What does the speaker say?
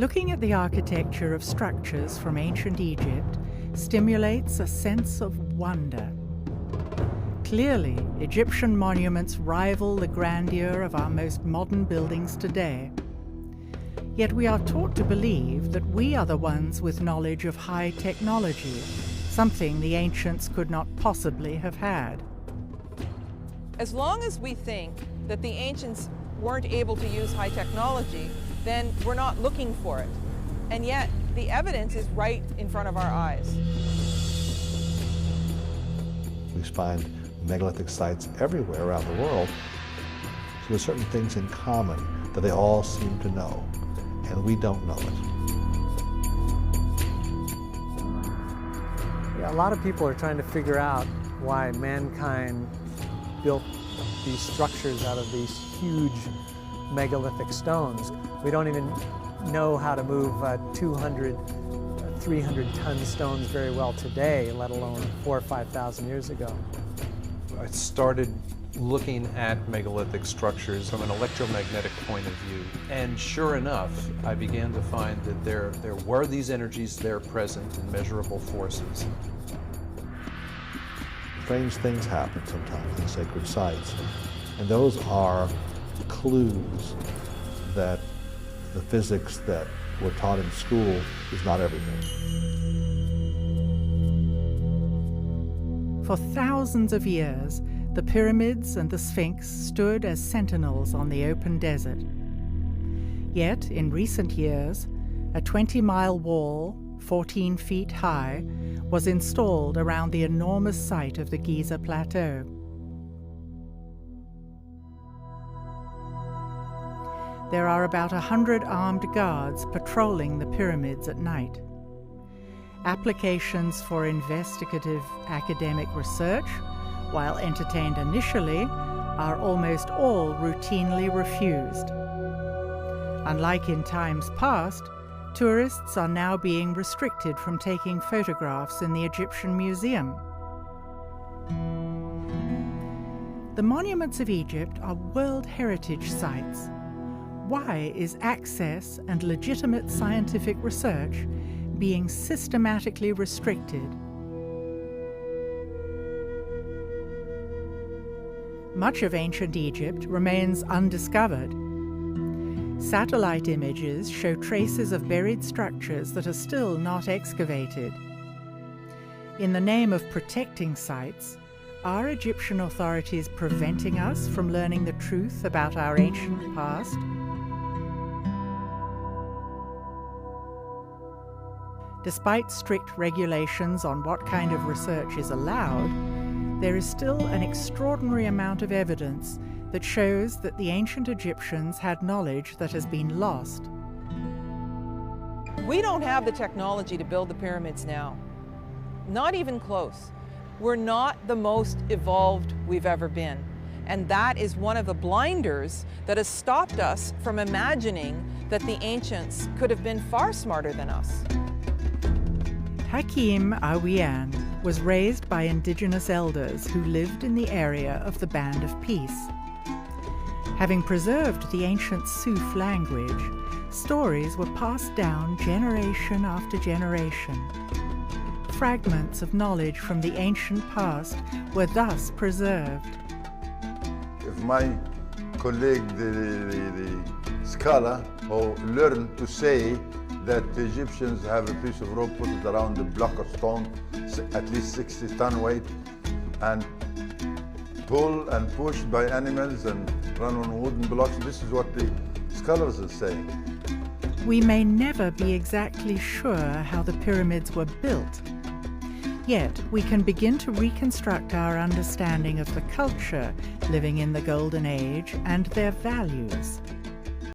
Looking at the architecture of structures from ancient Egypt stimulates a sense of wonder. Clearly, Egyptian monuments rival the grandeur of our most modern buildings today. Yet we are taught to believe that we are the ones with knowledge of high technology, something the ancients could not possibly have had. As long as we think that the ancients weren't able to use high technology, then we're not looking for it. And yet, the evidence is right in front of our eyes. We find megalithic sites everywhere around the world. So there's certain things in common that they all seem to know, and we don't know it. Yeah, a lot of people are trying to figure out why mankind built these structures out of these huge megalithic stones. We don't even know how to move 200, 300-ton stones very well today, let alone 4,000 or 5,000 years ago. I started looking at megalithic structures from an electromagnetic point of view. And sure enough, I began to find that there were these energies there present in measurable forces. Strange things happen sometimes in sacred sites, and those are clues that the physics that we're taught in school is not everything. For thousands of years, the pyramids and the Sphinx stood as sentinels on the open desert. Yet, in recent years, a 20-mile wall, 14 feet high, was installed around the enormous site of the Giza Plateau. There are about 100 armed guards patrolling the pyramids at night. Applications for investigative academic research, while entertained initially, are almost all routinely refused. Unlike in times past, tourists are now being restricted from taking photographs in the Egyptian Museum. The monuments of Egypt are World Heritage Sites. Why is access and legitimate scientific research being systematically restricted? Much of ancient Egypt remains undiscovered. Satellite images show traces of buried structures that are still not excavated. In the name of protecting sites, are Egyptian authorities preventing us from learning the truth about our ancient past? Despite strict regulations on what kind of research is allowed, there is still an extraordinary amount of evidence that shows that the ancient Egyptians had knowledge that has been lost. We don't have the technology to build the pyramids now. Not even close. We're not the most evolved we've ever been. And that is one of the blinders that has stopped us from imagining that the ancients could have been far smarter than us. Hakim Awian was raised by indigenous elders who lived in the area of the Band of Peace. Having preserved the ancient Suf language, stories were passed down generation after generation. Fragments of knowledge from the ancient past were thus preserved. If my colleague, the scholar, who learned to say that the Egyptians have a piece of rope, put it around a block of stone, at least 60-ton weight, and pulled and pushed by animals and run on wooden blocks. This is what the scholars are saying. We may never be exactly sure how the pyramids were built. Yet we can begin to reconstruct our understanding of the culture living in the Golden Age and their values.